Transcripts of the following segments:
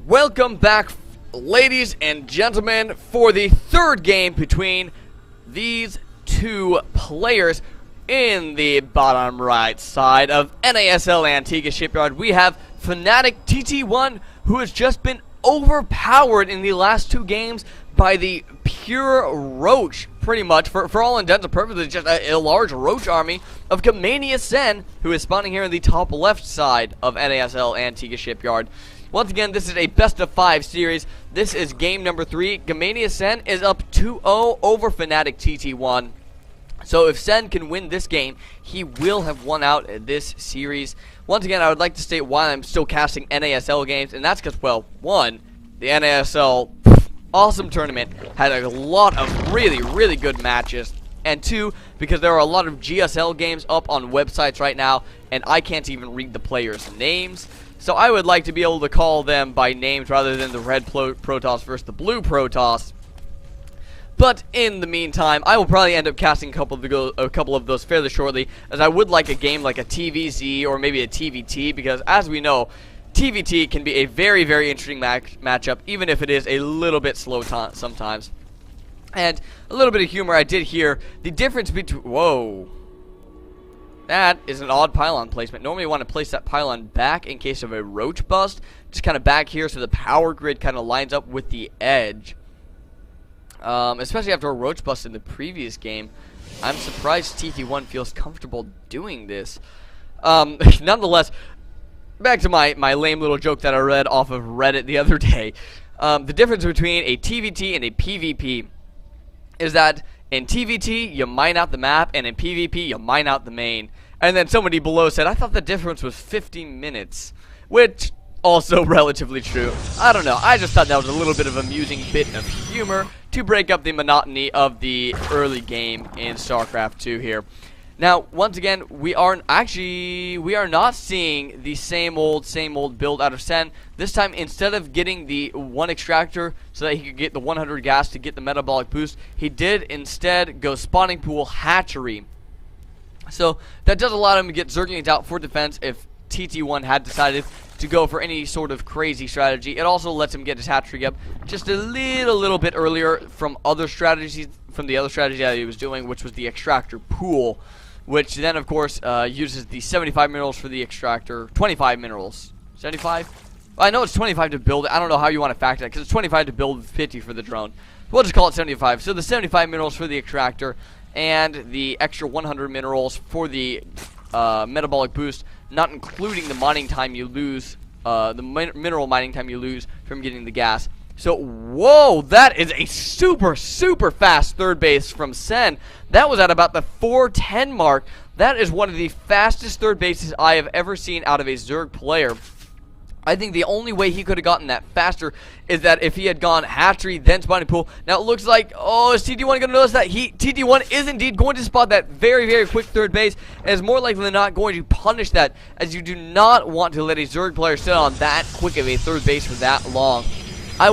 Welcome back, ladies and gentlemen, for the third game between these two players. In the bottom right side of NASL Antigua Shipyard, we have FnaticTTOne, who has just been overpowered in the last two games by the pure roach, pretty much, for all intents and purposes, just a large roach army of GamaniaSen, who is spawning here in the top left side of NASL Antigua Shipyard. Once again, this is a best-of-5 series. This is game number 3. GamaniaSen is up 2-0 over FnaticTTOne. So if Sen can win this game, he will have won out this series. Once again, I would like to state why I'm still casting NASL games, and that's because, well, one, the NASL awesome tournament had a lot of really good matches, and two, because there are a lot of GSL games up on websites right now, and I can't even read the players' names. So I would like to be able to call them by names rather than the red Protoss versus the blue Protoss. But in the meantime, I will probably end up casting a couple of those fairly shortly, as I would like a game like a TVZ or maybe a TVT, because as we know, TVT can be a very interesting matchup, even if it is a little bit slow sometimes. And a little bit of humor, I did hear the difference between... Whoa. That is an odd pylon placement. Normally you want to place that pylon back in case of a roach bust, just kind of back here so the power grid kind of lines up with the edge. Especially after a roach bust in the previous game. I'm surprised TT1 feels comfortable doing this. Nonetheless, back to my lame little joke that I read off of Reddit the other day. The difference between a TVT and a PvP is that in TVT, you mine out the map, and in PvP, you mine out the main. And then somebody below said, I thought the difference was 50 minutes. Which, also relatively true. I don't know, I just thought that was a little bit of an amusing bit of humor to break up the monotony of the early game in Starcraft 2 here. Now, once again, we are not seeing the same old build out of Sen. This time, instead of getting the one extractor so that he could get the 100 gas to get the metabolic boost, he did instead go spawning pool hatchery. So that does allow him to get Zerglings out for defense if TT1 had decided to go for any sort of crazy strategy. It also lets him get his hatchery up just a little bit earlier from the other strategy that he was doing, which was the extractor pool, which then of course uses the 75 minerals for the extractor. 25 minerals. 75? I know it's 25 to build it. I don't know how you want to factor that, because it's 25 to build, 50 for the drone. We'll just call it 75. So the 75 minerals for the extractor and the extra 100 minerals for the metabolic boost, not including the mining time you lose, the mineral mining time you lose from getting the gas. So, whoa, that is a super fast third base from Sen. That was at about the 410 mark. That is one of the fastest third bases I have ever seen out of a Zerg player. I think the only way he could have gotten that faster is that if he had gone hatchery, then spawning pool. Now it looks like, oh, is TT1 going to notice that? TT1 is indeed going to spot that very quick third base, and is more likely than not going to punish that, as you do not want to let a Zerg player sit on that quick of a third base for that long. If I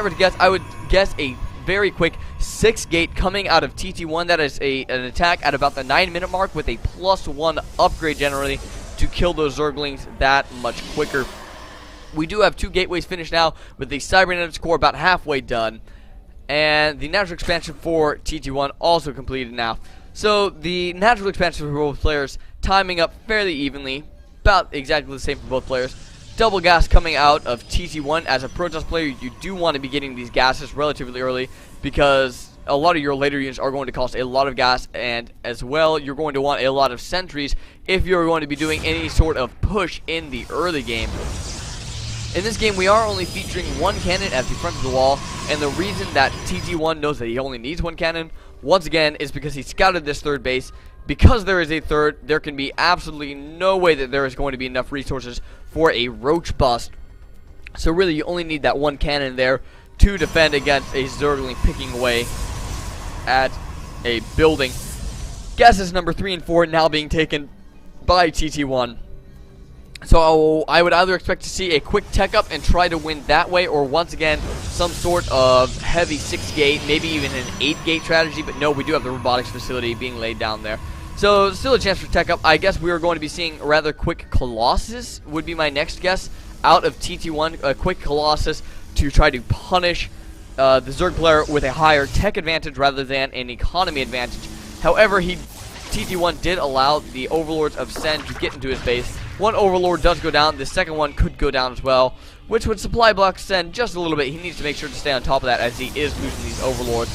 were to guess, I would guess a very quick 6-gate coming out of TT1. That is an attack at about the 9-minute mark with a +1 upgrade generally, to kill those Zerglings that much quicker. We do have 2 gateways finished now, with the cybernetics core about halfway done, and the natural expansion for TT1 also completed now. So the natural expansion for both players timing up fairly evenly, about exactly the same for both players. Double gas coming out of TT1. As a Protoss player, you do want to be getting these gases relatively early, because a lot of your later units are going to cost a lot of gas, and as well, you're going to want a lot of sentries if you're going to be doing any sort of push in the early game. In this game, we are only featuring one cannon at the front of the wall, and the reason that TT1 knows that he only needs one cannon, once again, is because he scouted this third base. Because there is a third, there can be absolutely no way that there is going to be enough resources for a roach bust. So really, you only need that one cannon there to defend against a Zergling picking away at a building. Gases number 3 and 4 now being taken by TT1. So I would either expect to see a quick tech up and try to win that way, or once again some sort of heavy 6-gate, maybe even an 8-gate strategy. But no, we do have the robotics facility being laid down there. So still a chance for tech up. I guess we are going to be seeing a rather quick Colossus would be my next guess out of TT1, a quick Colossus to try to punish the Zerg player with a higher tech advantage rather than an economy advantage. However, TT1 did allow the Overlords of Sen to get into his base. One Overlord does go down, the second one could go down as well, which would supply block Sen just a little bit. He needs to make sure to stay on top of that as he is losing these Overlords.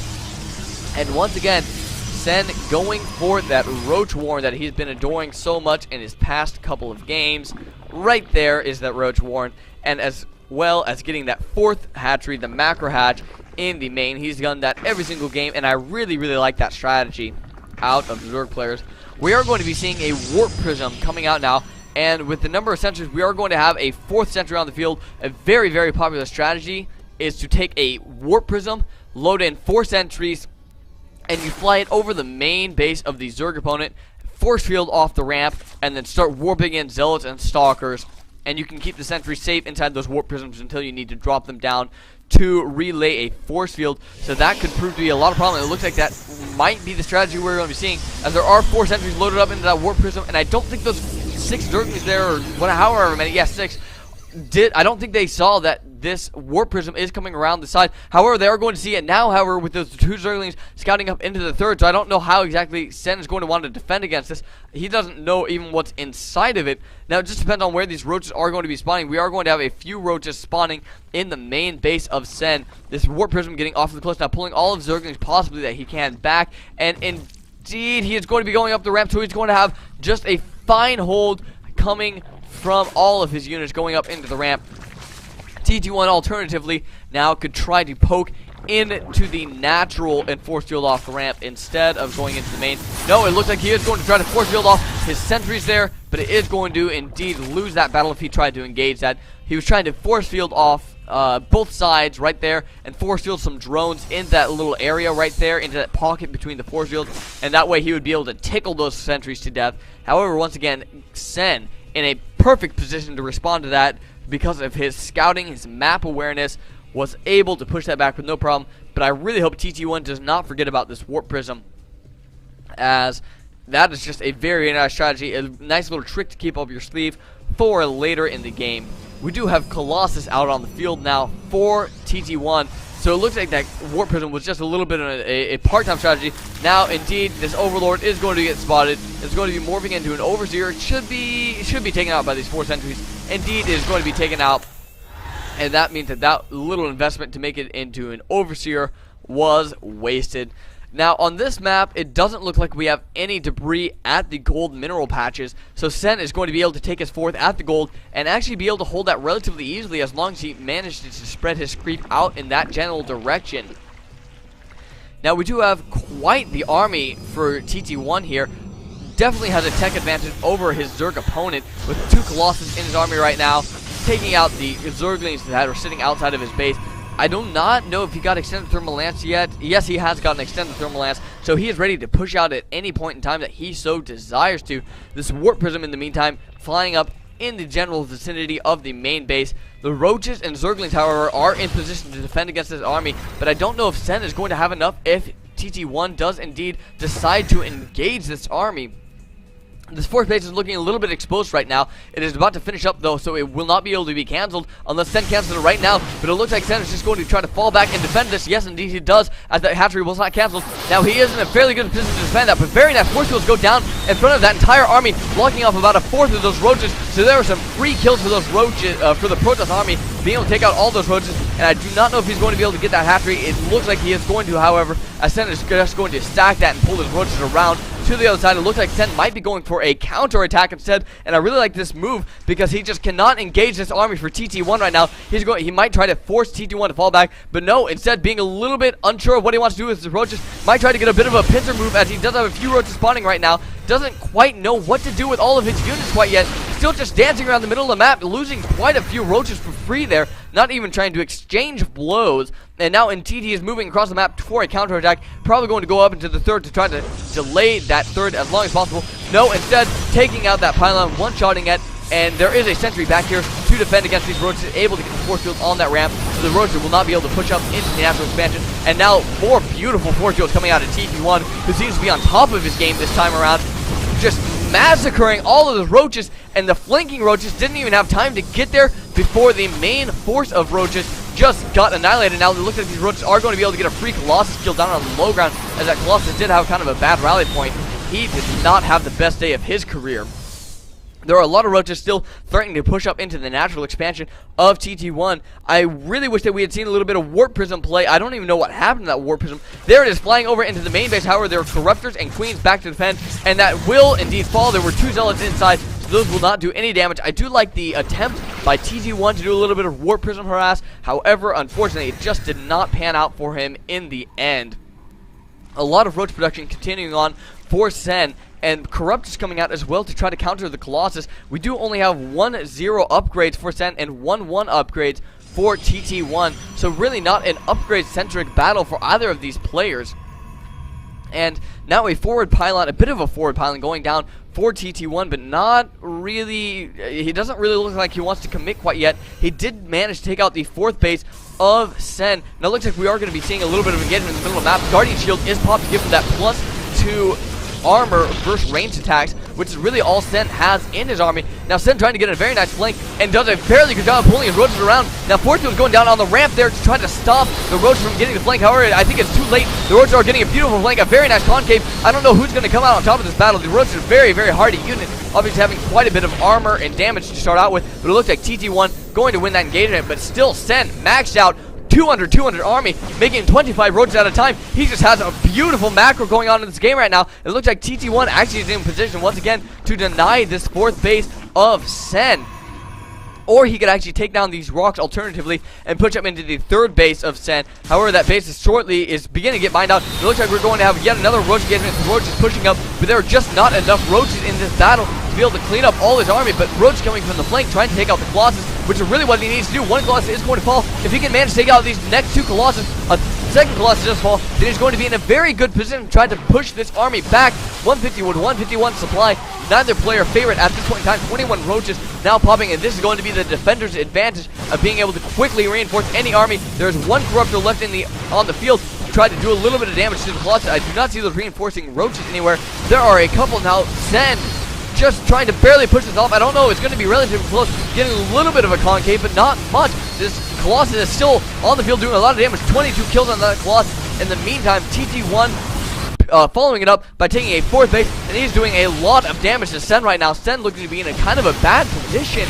And once again, Sen going for that Roach Warren that he's been adoring so much in his past couple of games. Right there is that Roach Warren, and as well as getting that 4th hatchery, the macro hatch, in the main. He's done that every single game, and I really, really like that strategy out of Zerg players. We are going to be seeing a Warp Prism coming out now, and with the number of sentries, we are going to have a 4th sentry on the field. A very, very popular strategy is to take a Warp Prism, load in 4 sentries, and you fly it over the main base of the Zerg opponent, force field off the ramp, and then start warping in Zealots and Stalkers. And you can keep the sentries safe inside those Warp Prisms until you need to drop them down to relay a force field. So that could prove to be a lot of problem. It looks like that might be the strategy we're going to be seeing, as there are 4 sentries loaded up into that Warp Prism, and I don't think those 6 Zerglings there, or however many, yeah, 6, I don't think they saw that this Warp Prism is coming around the side. However, they are going to see it now, however, with those 2 Zerglings scouting up into the 3rd, so I don't know how exactly Sen is going to want to defend against this. He doesn't know even what's inside of it. Now, it just depends on where these roaches are going to be spawning. We are going to have a few roaches spawning in the main base of Sen. This Warp Prism getting off of the cliff now, pulling all of Zerglings possibly that he can back, and indeed, he is going to be going up the ramp, so he's going to have just a fine hold coming from all of his units going up into the ramp. TT1 alternatively now could try to poke into the natural and force field off the ramp instead of going into the main. No, it looks like he is going to try to force field off his sentries there, but it is going to indeed lose that battle if he tried to engage that. He was trying to force field off both sides right there and force field some drones in that little area right there, into that pocket between the force fields, and that way he would be able to tickle those sentries to death. However, once again, Sen in a perfect position to respond to that because of his scouting, his map awareness, was able to push that back with no problem. But I really hope TT1 does not forget about this Warp Prism, as that is just a very nice strategy, a nice little trick to keep up your sleeve for later in the game. We do have Colossus out on the field now for TT1, so it looks like that Warp Prism was just a little bit of a part-time strategy. Now, indeed, this Overlord is going to get spotted. It's going to be morphing into an Overseer. It should be taken out by these 4 sentries. Indeed, it is going to be taken out, and that means that that little investment to make it into an Overseer was wasted. Now, on this map, it doesn't look like we have any debris at the gold mineral patches, so Sen is going to be able to take his 4th at the gold and actually be able to hold that relatively easily as long as he manages to spread his creep out in that general direction. Now, we do have quite the army for TT1 here. Definitely has a tech advantage over his Zerg opponent with 2 Colossus in his army right now, taking out the Zerglings that are sitting outside of his base. I do not know if he got extended thermal lance yet. Yes, he has gotten extended thermal lance, so he is ready to push out at any point in time that he so desires to. This Warp Prism, in the meantime, flying up in the general vicinity of the main base. The Roaches and Zerglings, however, are in position to defend against this army, but I don't know if Sen is going to have enough if TT1 does indeed decide to engage this army. This 4th base is looking a little bit exposed right now. It is about to finish up, though, so it will not be able to be cancelled unless Sen cancels it right now. But it looks like Sen is just going to try to fall back and defend this. Yes, indeed, he does, as that hatchery was not cancelled. Now, he is in a fairly good position to defend that, but very nice force fields go down in front of that entire army, blocking off about a 4th of those Roaches. So there were some free kills for those Roaches, for the Protoss army, being able to take out all those Roaches. And I do not know if he's going to be able to get that hatchery. It looks like he is going to, however, as Sen is just going to stack that and pull his Roaches around to the other side. It looks like Sen might be going for a counter-attack instead, and I really like this move because he just cannot engage this army for TT1 right now. He might try to force TT1 to fall back, but no, instead being a little bit unsure of what he wants to do with his Roaches, might try to get a bit of a pincer move as he does have a few Roaches spawning right now. Doesn't quite know what to do with all of his units quite yet. Still just dancing around the middle of the map, losing quite a few Roaches for free there, not even trying to exchange blows. And now NTT is moving across the map for a counterattack, probably going to go up into the 3rd to try to delay that 3rd as long as possible. No, instead taking out that pylon, one-shotting it, and there is a sentry back here to defend against these Roaches, able to get the force field on that ramp, so the Roaches will not be able to push up into the natural expansion. And now 4 beautiful force fields coming out of TT1, who seems to be on top of his game this time around, just massacring all of the Roaches, and the flanking Roaches didn't even have time to get there before the main force of roaches just got annihilated. Now it looks like these roaches are going to be able to get a free Colossus kill down on the low ground, as that Colossus did have kind of a bad rally point. He did not have the best day of his career. There are a lot of roaches still threatening to push up into the natural expansion of TT1. I really wish that we had seen a little bit of Warp Prism play. I don't even know what happened to that Warp Prism. There it is, flying over into the main base. However, there are Corruptors and Queens back to defend, and that will indeed fall. There were 2 Zealots inside, so those will not do any damage. I do like the attempt by TT1 to do a little bit of Warp Prism harass. However, unfortunately, it just did not pan out for him in the end. A lot of roach production continuing on for Sen, and Corrupt is coming out as well to try to counter the Colossus. We do only have 1-0 upgrades for Sen and 1-1 upgrades for TT1, so really not an upgrade-centric battle for either of these players. And now a forward pylon, a bit of a forward pylon going down for TT1, but not really, he doesn't really look like he wants to commit quite yet. He did manage to take out the 4th base of Sen. Now it looks like we are going to be seeing a little bit of engagement in the middle of the map. Guardian Shield is popped to give him that +2 armor versus ranged attacks, which is really all Sen has in his army. Now Sen trying to get a very nice flank and does a fairly good job of pulling his roaches around. Now Fortune is going down on the ramp there to try to stop the roaches from getting the flank. However, I think it's too late. The roaches are getting a beautiful flank, a very nice concave. I don't know who's going to come out on top of this battle. The roaches are very, very hardy unit, obviously having quite a bit of armor and damage to start out with, but it looks like TT1 going to win that engagement, but still Sen maxed out 200 army, making 25 roaches at a time. He just has a beautiful macro going on in this game right now. It looks like TT1 actually is in position once again to deny this 4th base of Sen. Or he could actually take down these rocks alternatively and push up into the 3rd base of Sen. However, that base is beginning to get mined out. It looks like we're going to have yet another roach engagement. The roaches pushing up, but there are just not enough roaches in this battle to be able to clean up all his army. But roach coming from the flank, trying to take out the Colossus, which is really what he needs to do. 1 Colossus is going to fall. If he can manage to take out these next 2 Colossus, a 2nd Colossus does fall, then he's going to be in a very good position to try to push this army back. 150 with 151 supply. Neither player favorite at this point in time. 21 roaches now popping, and this is going to be the defender's advantage of being able to quickly reinforce any army. There's 1 Corruptor left on the field to try to do a little bit of damage to the Colossus. I do not see those reinforcing roaches anywhere. There are a couple now. Sen just trying to barely push this off. I don't know. It's going to be relatively close. Getting a little bit of a concave, but not much. This Colossus is still on the field doing a lot of damage. 22 kills on that Colossus. In the meantime, TT1 following it up by taking a 4th base, and he's doing a lot of damage to Sen right now. Sen looking to be in a kind of a bad position.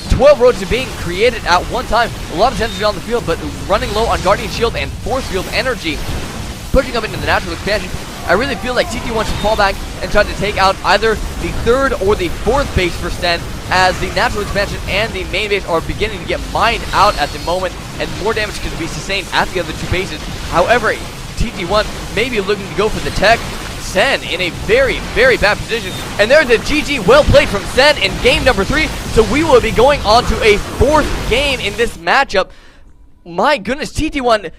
12 roaches being created at one time. A lot of tension on the field, but running low on Guardian Shield and Force Field energy. Pushing up into the natural expansion. I really feel like TT1 should fall back and try to take out either the 3rd or the 4th base for Sen, as the natural expansion and the main base are beginning to get mined out at the moment, and more damage could be sustained at the other 2 bases. However, TT1 may be looking to go for the tech. Sen in a very, very bad position. And there's a GG, well played from Sen in game number 3. So we will be going on to a 4th game in this matchup. My goodness, TT1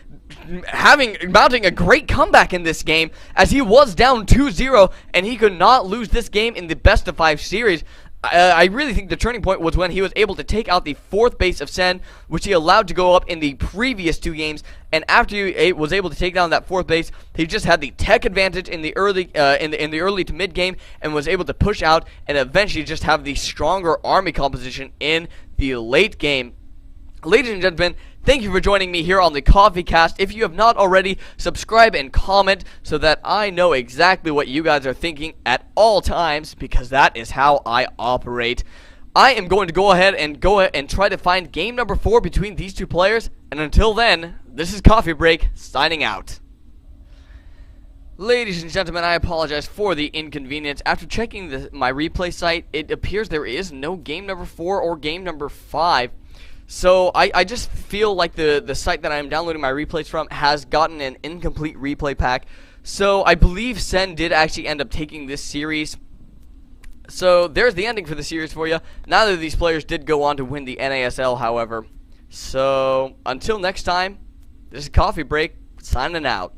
mounting a great comeback in this game, as he was down 2-0 and he could not lose this game in the best of 5 series. I really think the turning point was when he was able to take out the 4th base of Sen, which he allowed to go up in the previous 2 games. And after he was able to take down that 4th base, he just had the tech advantage in the early in the early to mid game, and was able to push out and eventually just have the stronger army composition in the late game. Ladies and gentlemen, thank you for joining me here on the Coffee Cast. If you have not already, subscribe and comment so that I know exactly what you guys are thinking at all times, because that is how I operate. I am going to go ahead and try to find game number 4 between these 2 players, and until then, this is Coffee Break signing out. Ladies and gentlemen, I apologize for the inconvenience. After checking my replay site, it appears there is no game number 4 or game number 5. So I just feel like the site that I'm downloading my replays from has gotten an incomplete replay pack. So I believe Sen did actually end up taking this series. So there's the ending for the series for you. Neither of these players did go on to win the NASL, however. So until next time, this is Coffee Break signing out.